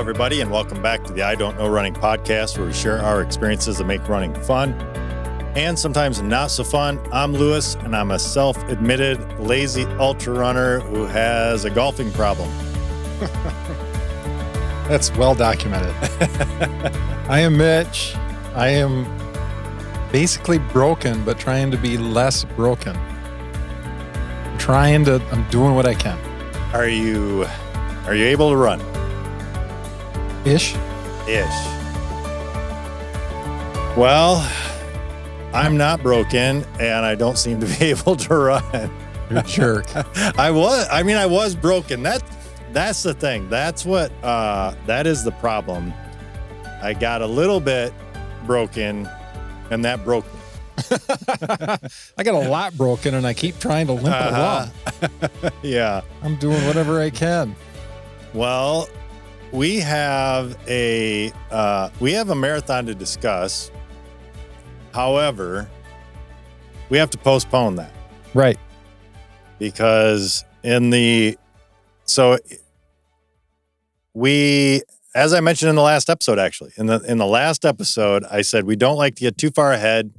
everybody, and welcome back to the I Don't Know Running podcast, where we share our experiences that make running fun and sometimes not so fun. I'm Lewis, and I'm a self-admitted lazy ultra runner who has a golfing problem. That's well documented. I am Mitch. I am basically broken, but trying to be less broken. I'm doing what I can. Are you able to run? Ish. Well, I'm not broken, and I don't seem to be able to run. You're a jerk. I was broken. That's the thing. That's what, that is the problem. I got a little bit broken, and that broke me. I got a lot broken, and I keep trying to limp it along. Yeah. I'm doing whatever I can. Well, we have a marathon to discuss. However, we have to postpone that. Right. Because as I mentioned in the last episode, actually, in the last episode, I said we don't like to get too far ahead,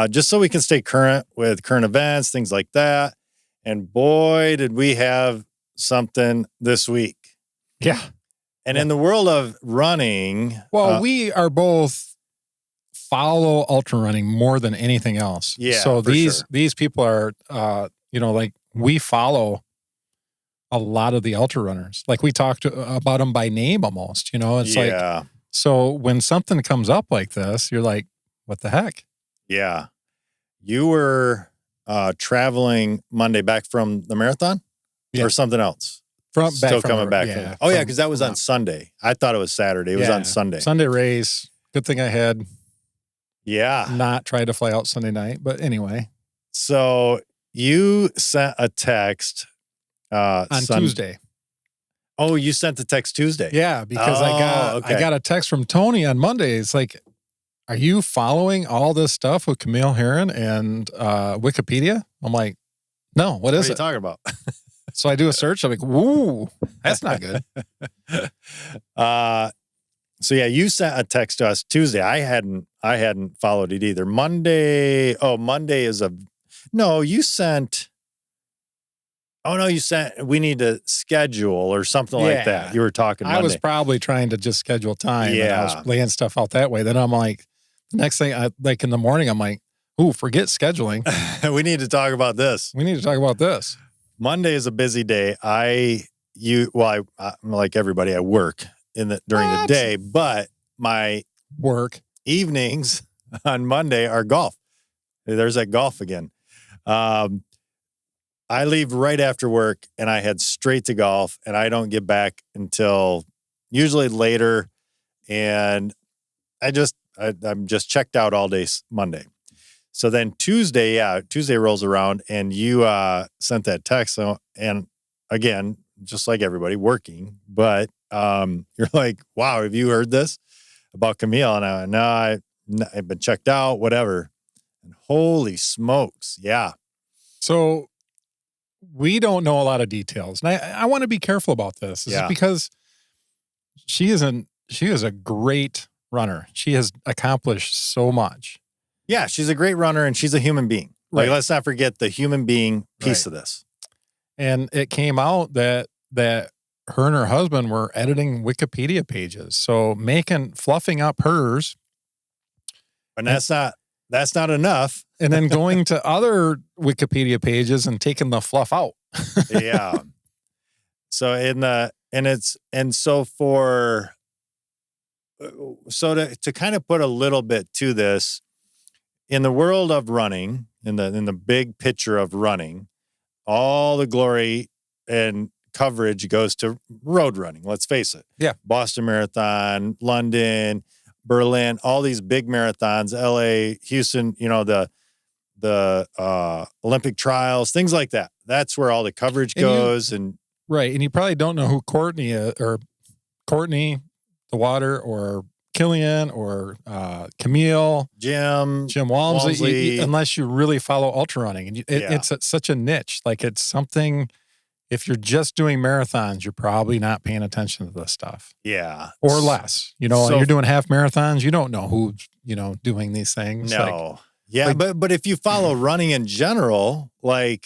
just so we can stay current with current events, things like that. And boy, did we have something this week. Yeah. And in the world of running, we are both follow ultra running more than anything else. Yeah. So these people are, we follow a lot of the ultra runners. Like we talked about them by name almost, it's like, so when something comes up like this, you're like, what the heck? Yeah. You were traveling Monday back from the marathon or something else? Still coming back. Yeah, because that was on Sunday. I thought it was Saturday. It was on Sunday. Sunday race. Good thing I had not tried to fly out Sunday night. But anyway. So you sent a text on Tuesday. Oh, you sent the text Tuesday? Yeah, because I got a text from Tony on Monday. It's like, are you following all this stuff with Camille Herron and Wikipedia? I'm like, no, what is it? What are you talking about? So I do a search. I'm like, woo, that's not good. So yeah, you sent a text to us Tuesday. I hadn't followed it either. Monday is you sent, we need to schedule or something like that. You were talking Monday. I was probably trying to just schedule time. Yeah. And I was laying stuff out that way. Then I'm like, the next thing, in the morning, I'm like, ooh, forget scheduling. We need to talk about this. Monday is a busy day. I'm like everybody, I work during the day, but my work evenings on Monday are golf. There's that golf again. I leave right after work and I head straight to golf, and I don't get back until usually later. And I'm just checked out all day Monday. So then Tuesday rolls around, and you sent that text. So, and again, just like everybody, working, but you're like, wow, have you heard this about Camille? And I went, no, I've been checked out, whatever. And holy smokes, yeah. So we don't know a lot of details. And I want to be careful about this. This is because she is a great runner. She has accomplished so much. Yeah, she's a great runner, and she's a human being. Like, let's not forget the human being piece of this. And it came out that her and her husband were editing Wikipedia pages, so fluffing up hers. And that's not enough. And then going to other Wikipedia pages and taking the fluff out. Yeah. So to kind of put a little bit to this, in the world of running, in the big picture of running, all the glory and coverage goes to road running. Let's face it. Yeah. Boston Marathon, London, Berlin, all these big marathons, LA, Houston, the Olympic trials, things like that. That's where all the coverage goes. Right. And you probably don't know who Courtney the Water, or Killian, or Camille, Jim Walmsley, unless you really follow ultra running. And it's such a niche. Like, it's something, if you're just doing marathons, you're probably not paying attention to this stuff. Yeah. Or less. So, you're doing half marathons, you don't know who's, doing these things. No. But if you follow running in general, we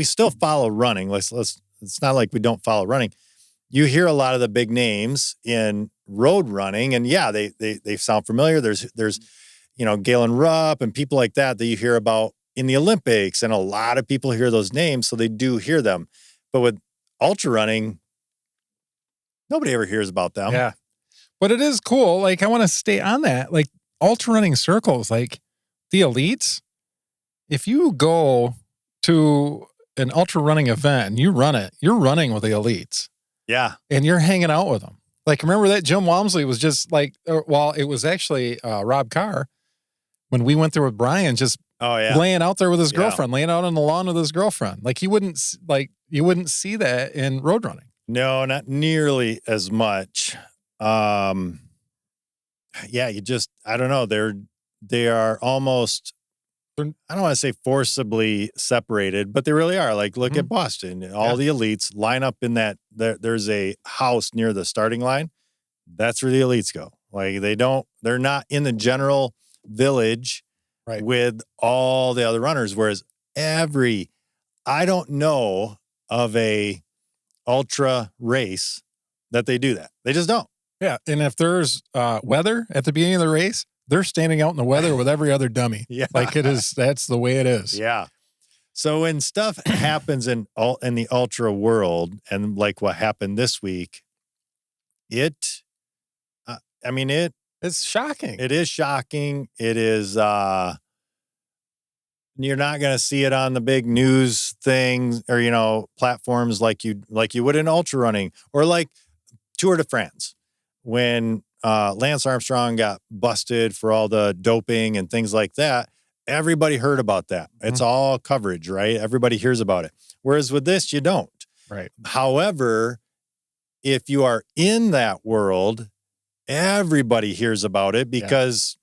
still follow running. It's not like we don't follow running. You hear a lot of the big names in road running, and they sound familiar. There's Galen Rupp and people like that you hear about in the Olympics, and a lot of people hear those names, so they do hear them. But with ultra running, nobody ever hears about them. Yeah. But it is cool. I want to stay on that. Ultra running circles, the elites, if you go to an ultra running event and you run it, you're running with the elites. Yeah. And you're hanging out with them. Remember that Jim Walmsley was just it was actually Rob Carr when we went there with Brian, just laying out there with his girlfriend, laying out on the lawn with his girlfriend. You wouldn't see that in road running. No, not nearly as much. I don't know. They are almost, I don't want to say forcibly separated, but they really are. Look at Boston. All the elites line up in that. There's a house near the starting line. That's where the elites go. They're not in the general village with all the other runners. Whereas I don't know of a ultra race that they do that. They just don't. Yeah. And if there's weather at the beginning of the race, they're standing out in the weather with every other dummy. Yeah. That's the way it is. Yeah. So when stuff happens in the ultra world, and what happened this week, it's shocking. It is shocking. It is, you're not going to see it on the big news things or, platforms like you would in ultra running or Tour de France. When Lance Armstrong got busted for all the doping and things like that, everybody heard about that. Mm-hmm. It's all coverage, right? Everybody hears about it. Whereas with this, you don't. Right. However, if you are in that world, everybody hears about it because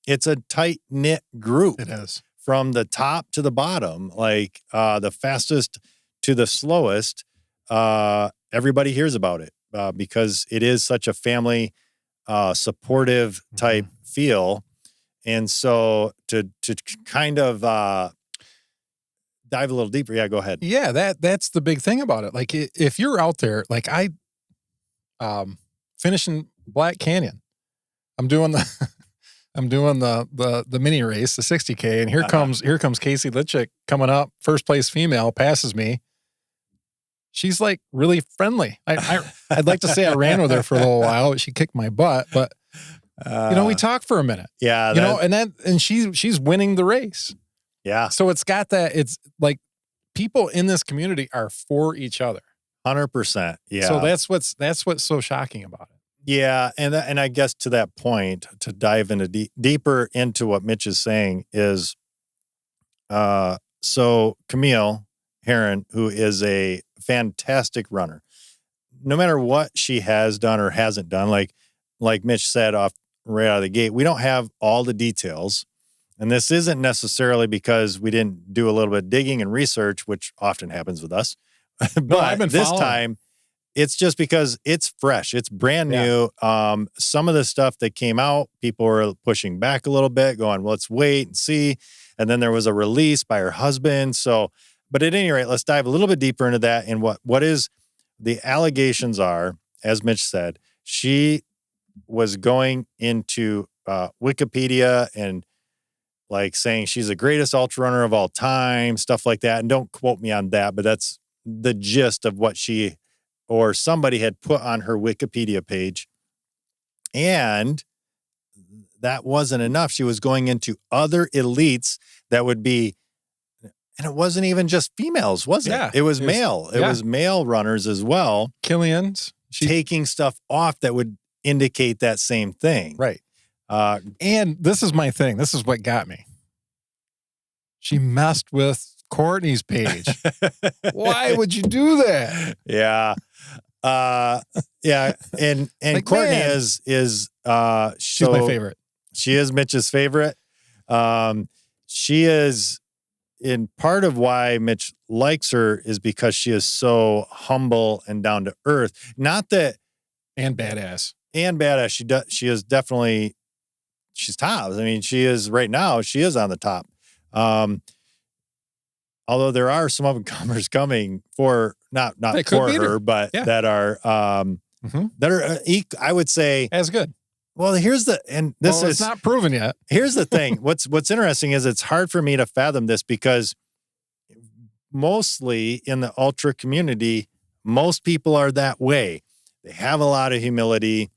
it's a tight-knit group. It is. From the top to the bottom, the fastest to the slowest, everybody hears about it. Because it is such a family, supportive type feel. And so to kind of dive a little deeper, go ahead. Yeah, that's the big thing about it. If you're out there, I finishing Black Canyon, I'm doing the mini race, the 60K, and here comes Casey Litchick coming up, first place female, passes me. She's really friendly. I'd like to say I ran with her for a little while. She kicked my butt, but we talked for a minute. Yeah, and she's winning the race. Yeah. So it's got that. It's people in this community are for each other. 100%. Yeah. So that's what's so shocking about it. Yeah, and I guess to that point, to dive into deeper into what Mitch is saying is, so Camille Herron, who is a fantastic runner, no matter what she has done or hasn't done, like Mitch said right out of the gate, we don't have all the details. And this isn't necessarily because we didn't do a little bit of digging and research, which often happens with us. But this time, it's just because it's fresh. It's brand new. Some of the stuff that came out, people were pushing back a little bit, going, well, let's wait and see. And then there was a release by her husband. So, but at any rate, let's dive a little bit deeper into that. And what is the allegations are, as Mitch said, she was going into Wikipedia and saying she's the greatest ultra runner of all time, stuff like that. And don't quote me on that, but that's the gist of what she or somebody had put on her Wikipedia page. And that wasn't enough. She was going into other elites that would be, and it wasn't even just females, was it? Yeah, it was male. It was male runners as well. Killian's. Taking stuff off that would indicate that same thing. Right. And this is my thing. This is what got me. She messed with Courtney's page. Why would you do that? Yeah. And Courtney is she's my favorite. She is Mitch's favorite. She is in part of why Mitch likes her is because she is so humble and down to earth. Not that, and badass. She is definitely, she's top. I mean, she is right now. She is on the top. Although there are some up and comers coming for not for her, but that are I would say as good. Well, it's not proven yet. Here's the thing. What's interesting is it's hard for me to fathom this because mostly in the ultra community, most people are that way. They have a lot of humility.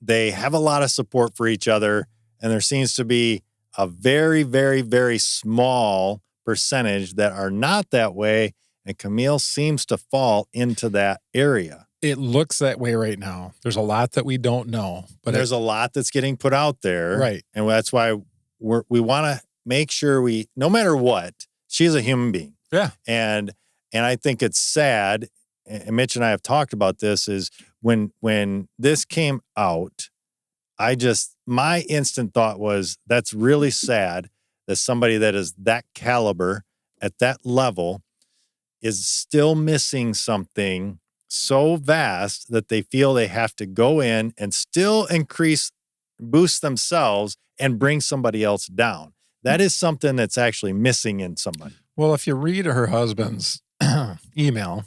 They have a lot of support for each other. And there seems to be a very, very, very small percentage that are not that way. And Camille seems to fall into that area. It looks that way right now. There's a lot that we don't know, but there's a lot that's getting put out there. Right. And that's why we want to make sure no matter what, she's a human being. Yeah. And I think it's sad, and Mitch and I have talked about this, is when this came out, my instant thought was, that's really sad that somebody that is that caliber at that level is still missing something so vast that they feel they have to go in and still boost themselves and bring somebody else down. That is something that's actually missing in somebody. Well, if you read her husband's email,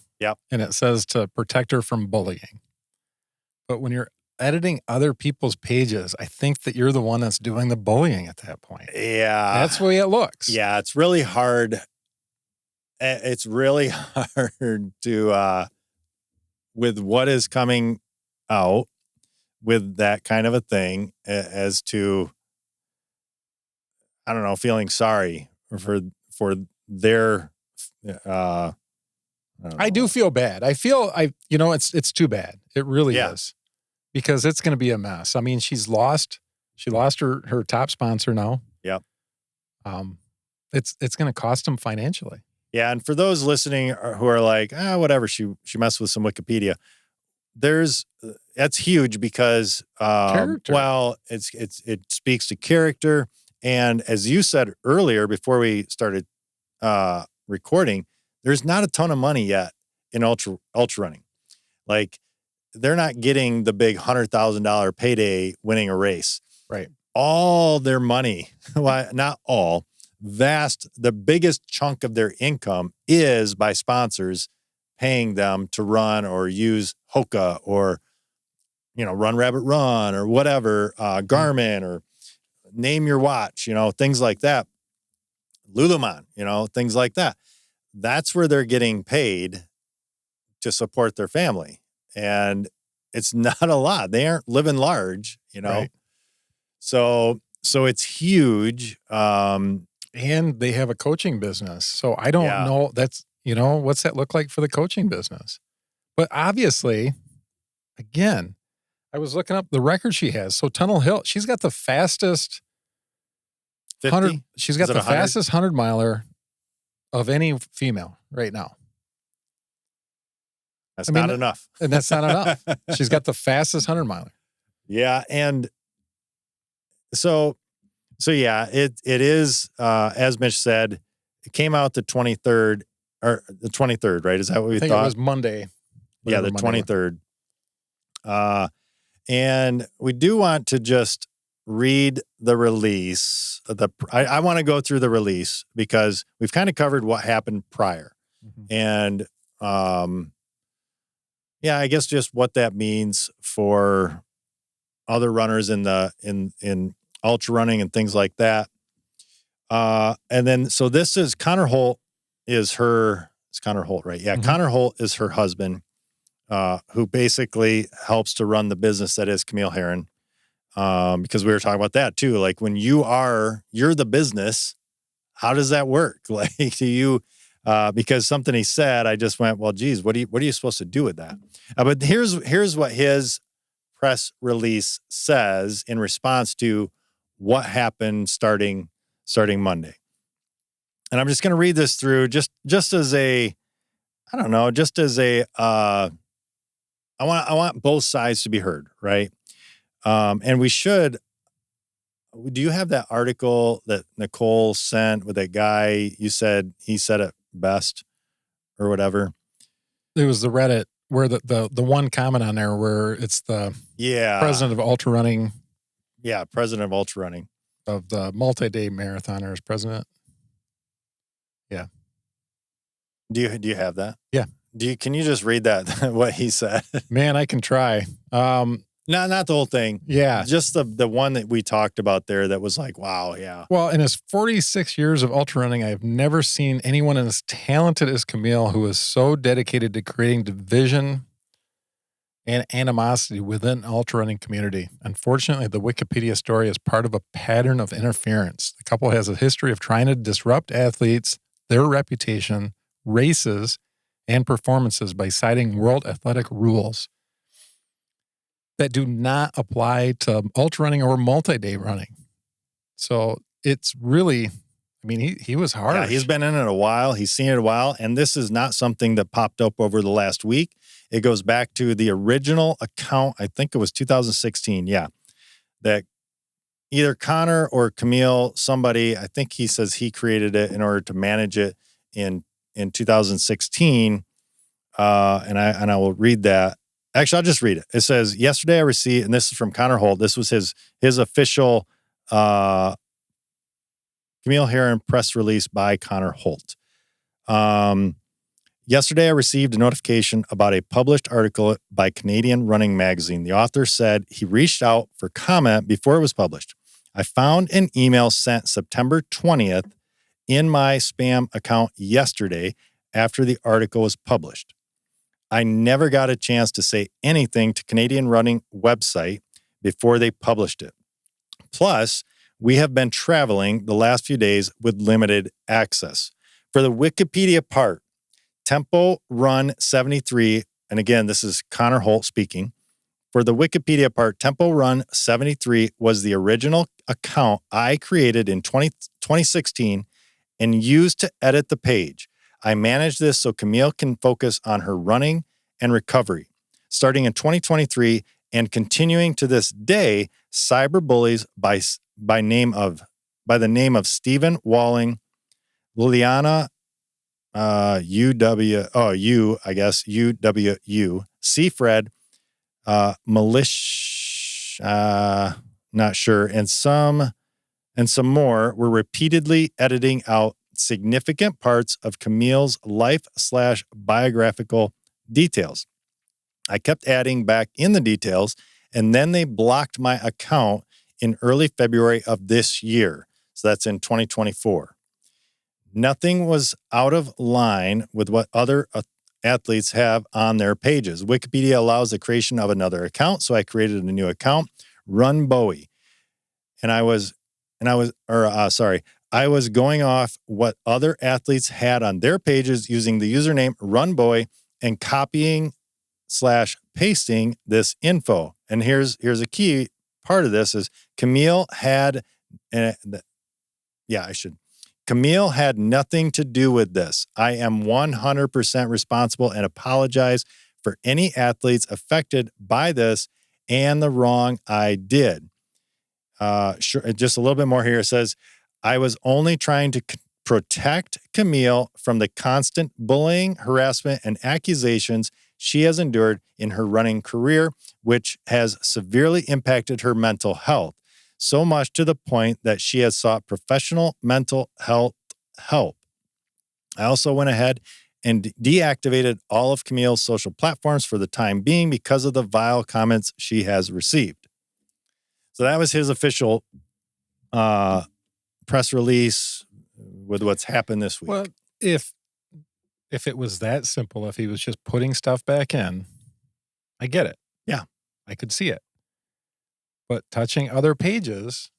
and it says to protect her from bullying. But when you're editing other people's pages, I think that you're the one that's doing the bullying at that point. Yeah. That's the way it looks. Yeah, it's really hard. It's really hard to, with what is coming out with that kind of a thing, as to, I don't know, feeling sorry for their, I do feel bad. It's too bad. It really is, because it's going to be a mess. I mean, she lost her top sponsor now. Yep. It's going to cost them financially. Yeah, and for those listening who are like, whatever, she messed with some Wikipedia. That's huge because, well, it speaks to character, and as you said earlier before we started recording, there's not a ton of money yet in ultra running. Like, they're not getting the big $100,000 payday winning a race. Right. All their money, well, not all. The biggest chunk of their income is by sponsors paying them to run or use Hoka or, Run Rabbit Run or whatever, Garmin or Name Your Watch, things like that. Lululemon, things like that. That's where they're getting paid to support their family. And it's not a lot. They aren't living large, Right. So it's huge. And they have a coaching business. So I don't know. That's, what's that look like for the coaching business? But obviously, again, I was looking up the record she has. So Tunnel Hill, she's got the fastest 50? She's got the 100? fastest 100-miler of any female right now. That's not enough. And that's not enough. She's got the fastest 100-miler. Yeah. And so yeah, it is, as Mitch said, it came out the 23rd, right? Is that what we thought? It was Monday. Yeah, the 23rd. And we do want to just read the release. I want to go through the release because we've kind of covered what happened prior. Mm-hmm. And I guess just what that means for other runners in ultra running and things like that. And then, so this is Connor Holt it's Connor Holt, right? Yeah. Mm-hmm. Connor Holt is her husband, who basically helps to run the business that is Camille Herron. Because we were talking about that too. Like, when you're the business, how does that work? Like, do you, because something he said, I just went, well, geez, what are you supposed to do with that? But here's what his press release says in response to what happened starting Monday. And I'm just going to read this through just as a, I don't know, just as a, I want both sides to be heard, right? And we should, Do you have that article that Nicole sent with that guy? You said he said it best or whatever. It was the Reddit where the one comment on there where it's the president of ultra running. Yeah, president of ultra running. Of the multi-day marathoners president. Yeah. Do you have that? Yeah. Can you just read that, what he said? Man, I can try. Not the whole thing. Yeah. Just the one that we talked about there that was like, wow, yeah. Well, in his 46 years of ultra running, I've never seen anyone as talented as Camille who is so dedicated to creating division and animosity within the ultra running community. Unfortunately, the Wikipedia story is part of a pattern of interference. The couple has a history of trying to disrupt athletes, their reputation, races, and performances by citing world athletic rules that do not apply to ultra running or multi-day running. So it's really, I mean, he was harsh. Yeah, he's been in it a while. He's seen it a while. And this is not something that popped up over the last week. It goes back to the original account. I think it was 2016. Yeah. That either Connor or Camille, somebody, I think he says he created it in order to manage it in 2016. And I will read that. Actually, I'll just read it. It says, yesterday I received, and this is from Connor Holt. This was his official Camille Herron press release by Connor Holt. Yesterday I received a notification about a published article by Canadian Running Magazine. The author said he reached out for comment before it was published. I found an email sent September 20th in my spam account yesterday after the article was published. I never got a chance to say anything to Canadian Running website before they published it. Plus, we have been traveling the last few days with limited access. For the Wikipedia part, Tempo Run 73, and again, this is Connor Holt speaking. For the Wikipedia part, Tempo Run 73 was the original account I created in 2016 and used to edit the page. I managed this so Camille can focus on her running and recovery. Starting in 2023 and continuing to this day, cyberbullies by the name of Stephen Walling, Liliana UWU, Seafred, not sure, and some more were repeatedly editing out significant parts of Camille's life/biographical details. I kept adding back in the details, and then they blocked my account in early February of this year. So that's in 2024. Nothing was out of line with what other athletes have on their pages. Wikipedia allows the creation of another account, so I created a new account, Run Bowie. I was going off what other athletes had on their pages using the username Run Bowie and copying/pasting this info. And here's a key part of this is Camille had nothing to do with this. I am 100% responsible and apologize for any athletes affected by this and the wrong I did. Just a little bit more here. It says, I was only trying to protect Camille from the constant bullying, harassment, and accusations she has endured in her running career, which has severely impacted her mental health. So much to the point that she has sought professional mental health help. I also went ahead and deactivated all of Camille's social platforms for the time being because of the vile comments she has received. So that was his official press release with what's happened this week. Well, if it was that simple, if he was just putting stuff back in, I get it. Yeah. I could see it. But touching other pages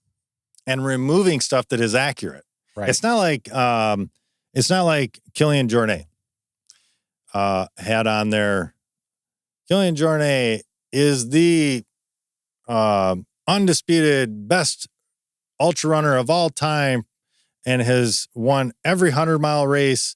and removing stuff that is accurate. Right. It's not like Killian Jornet had on there. Killian Jornet is the undisputed best ultra runner of all time and has won every 100-mile race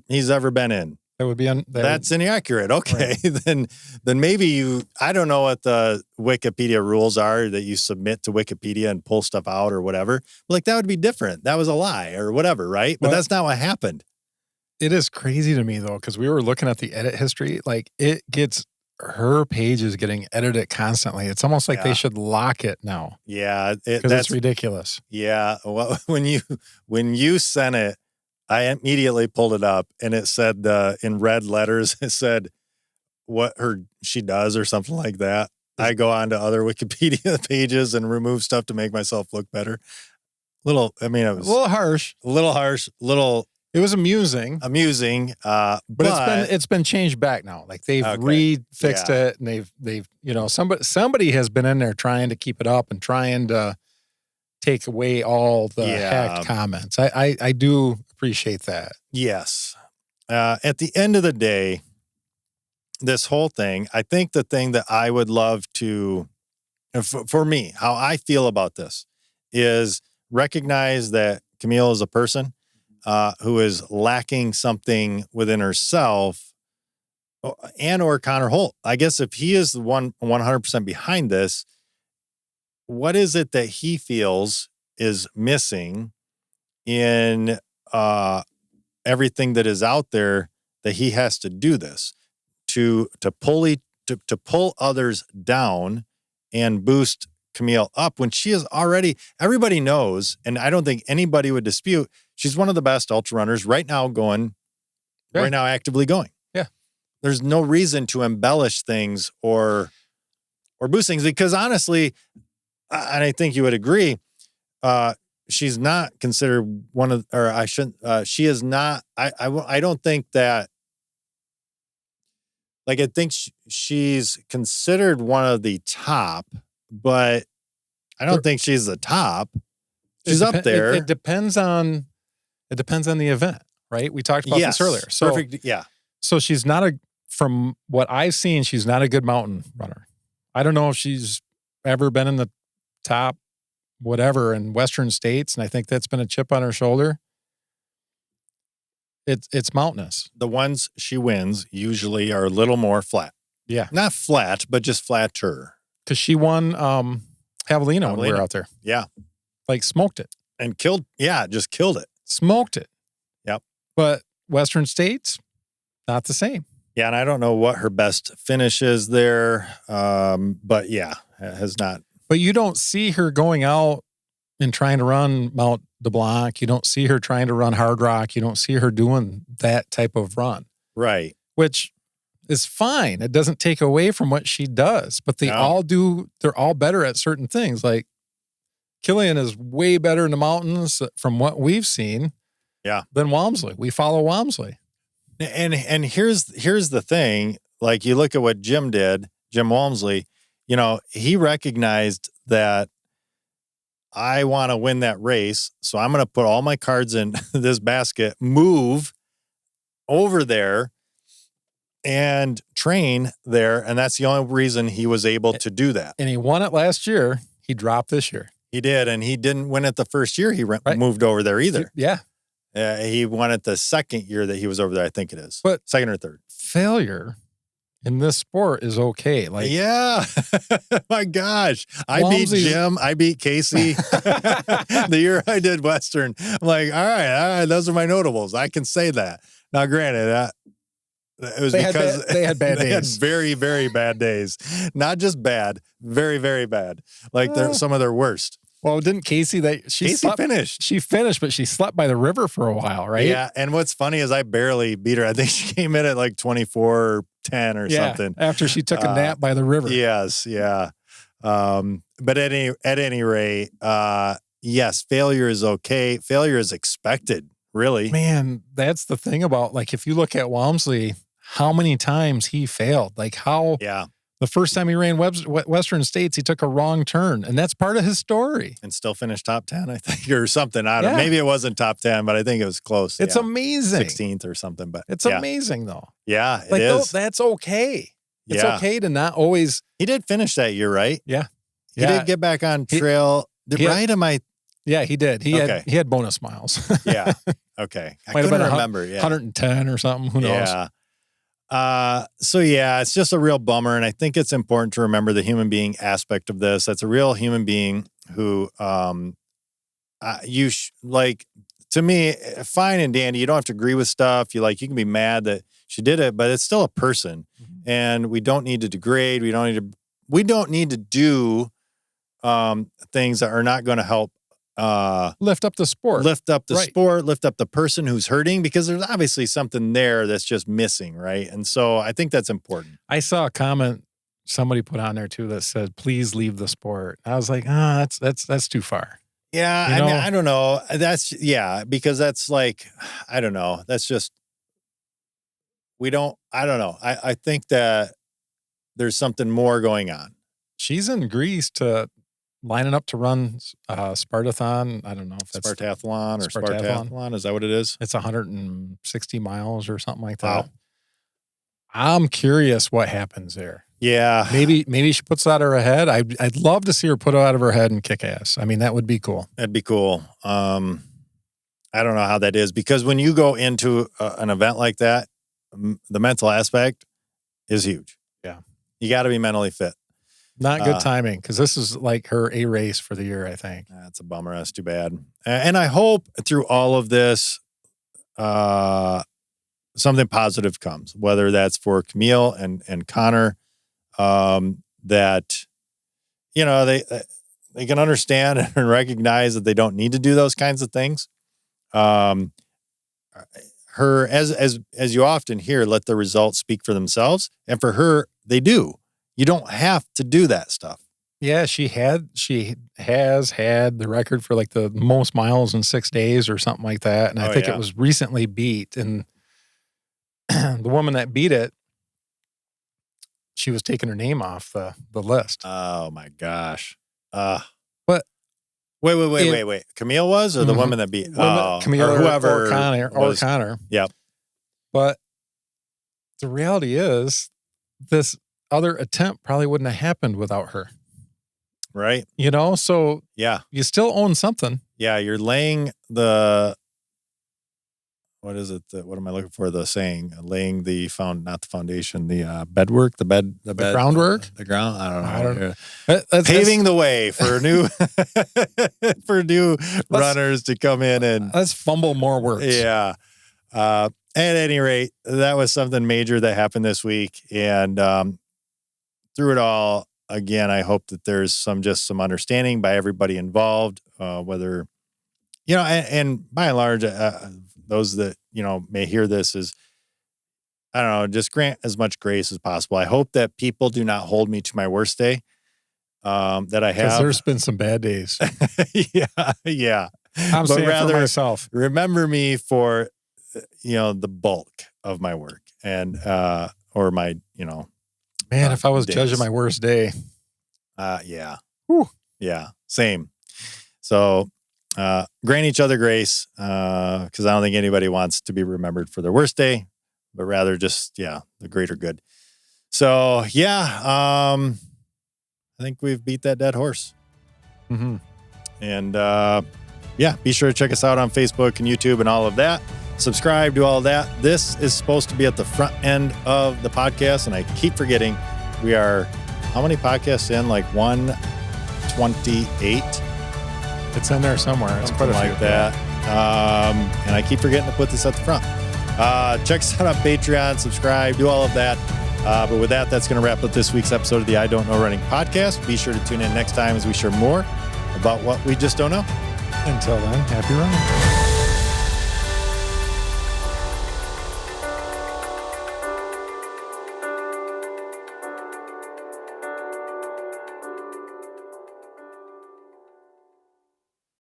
he's ever been in. That would be that's inaccurate. Okay. Right. Then maybe I don't know what the Wikipedia rules are that you submit to Wikipedia and pull stuff out or whatever. Like that would be different. That was a lie or whatever, right? But that's not what happened. It is crazy to me though, because we were looking at the edit history. Like her page is getting edited constantly. It's almost like they should lock it now. Yeah. Because it's ridiculous. Yeah. Well, when you sent it, I immediately pulled it up and it said in red letters, it said what she does or something like that. I go on to other Wikipedia pages and remove stuff to make myself look better. It was a little harsh. It was amusing. But it's been changed back now. Like they've refixed it and they've somebody has been in there trying to keep it up and trying to take away all the hacked comments. I do appreciate that. Yes. At the end of the day, this whole thing, I think the thing that I would love to, for me, how I feel about this is recognize that Camille is a person who is lacking something within herself, and or Connor Holt. I guess if he is the one 100% behind this, what is it that he feels is missing in everything that is out there that he has to do this to pull others down and boost Camille up when she is already, everybody knows, and I don't think anybody would dispute, she's one of the best ultra runners right now actively going. Yeah. There's no reason to embellish things or boost things because honestly, and I think you would agree, she's not considered one of, or I shouldn't, she is not, I don't think that, like, I think she's considered one of the top, but I don't think she's the top. She's up there. It depends on the event, right? We talked about this earlier. So, perfect. Yeah. So she's not from what I've seen, she's not a good mountain runner. I don't know if she's ever been in the top whatever in Western states, and I think that's been a chip on her shoulder. It's mountainous. The ones she wins usually are a little more flat. Yeah. Not flat, but just flatter. Because she won Javelina when we were out there. Yeah. Like smoked it. And just killed it. Smoked it. Yep. But Western states, not the same. Yeah, and I don't know what her best finish is there. But yeah, it has not. But you don't see her going out and trying to run Mount de Blanc. You don't see her trying to run Hard Rock. You don't see her doing that type of run. Right. Which is fine. It doesn't take away from what she does. But they're all better at certain things. Like Killian is way better in the mountains from what we've seen than Walmsley. We follow Walmsley. And here's the thing. Like you look at what Jim Walmsley, he recognized that I want to win that race. So I'm going to put all my cards in this basket, move over there and train there. And that's the only reason he was able to do that. And he won it last year. He dropped this year. He did. And he didn't win it the first year he moved over there either. Yeah. He won it the second year that he was over there, I think it is. But second or third. Failure in this sport is okay. Like, yeah. My gosh. I beat Jim. I beat Casey. The year I did Western. I'm like, all right, those are my notables. I can say that. Now, granted, it was because they had bad days. They had very, very bad days. Not just bad, very, very bad. Like they're some of their worst. Well, didn't Casey finished? She finished, but she slept by the river for a while, right? Yeah. And what's funny is I barely beat her. I think she came in at like 24-10 or something. After she took a nap by the river. Yes. Yeah. But at any rate, yes, failure is okay. Failure is expected, really. Man, that's the thing about, like, if you look at Walmsley, how many times he failed, like how. Yeah. The first time he ran Western States, he took a wrong turn, and that's part of his story. And still finished top 10, I think, or something. I don't know. Maybe it wasn't top 10, but I think it was close. It's amazing. 16th or something, but it's amazing, though. Yeah, it is. That's okay. It's okay to not always. He did finish that year, right? Yeah. He did get back on trail. Yeah, he did. He had bonus miles. Yeah. Okay. I couldn't remember. 110 or something. Who knows? Yeah. So yeah, it's just a real bummer. And I think it's important to remember the human being aspect of this. That's a real human being who, like, to me, fine and dandy. You don't have to agree with stuff. You can be mad that she did it, but it's still a person. Mm-hmm. And we don't need to degrade. We don't need to do things that are not going to help lift up the sport, lift up the person who's hurting, because there's obviously something there that's just missing, right? And so I think that's important. I saw a comment somebody put on there too that said, "Please leave the sport." I was like, that's too far. Yeah, I mean, I don't know. Because that's like, I don't know. That's just, I don't know. I think that there's something more going on. She's in Greece lining up to run Spartathon. I don't know if that's Spartathlon. Is that what it is? It's 160 miles or something like that. Wow. I'm curious what happens there. Yeah. Maybe she puts that out of her head. I'd love to see her put it out of her head and kick ass. I mean, that would be cool. That'd be cool. I don't know how that is, because when you go into an event like that, the mental aspect is huge. Yeah. You got to be mentally fit. Not good timing, because this is like her A race for the year, I think. That's a bummer. That's too bad. And I hope through all of this, something positive comes, whether that's for Camille and Connor, that, they can understand and recognize that they don't need to do those kinds of things. Her, as you often hear, let the results speak for themselves. And for her, they do. You don't have to do that stuff. Yeah, she has had the record for like the most miles in 6 days or something like that. And I think it was recently beat. And the woman that beat it, she was taking her name off the list. Oh my gosh. But wait. Camille was, or the woman that beat Camille or whoever or Connor. Yep. But the reality is, this other attempt probably wouldn't have happened without her. Right. So yeah, you still own something. Yeah, you're laying the, what is it? What am I looking for? The saying, laying the not the foundation, the bedwork, the groundwork, the ground. I don't know. That's paving the way for new runners to come in and let's fumble more words. Yeah. At any rate, that was something major that happened this week, and through it all, again, I hope that there's some understanding by everybody involved, whether, and by and large, those that, may hear this is, I don't know, just grant as much grace as possible. I hope that people do not hold me to my worst day that I have. Because there's been some bad days. Yeah. I'm saying it for myself. Remember me for, the bulk of my work and, or my, man, if I was judging my worst day. Yeah. Whew. Yeah. Same. So, grant each other grace, because I don't think anybody wants to be remembered for their worst day, but rather just, the greater good. So, I think we've beat that dead horse. Mm-hmm. And, be sure to check us out on Facebook and YouTube and all of that. Subscribe, do all of that. This is supposed to be at the front end of the podcast, and I keep forgetting we are, how many podcasts in? Like 128? It's in there somewhere. It's quite a few. Like that. And I keep forgetting to put this at the front. Check us out on Patreon, subscribe, do all of that. But with that, that's going to wrap up this week's episode of the I Don't Know Running podcast. Be sure to tune in next time as we share more about what we just don't know. Until then, happy running.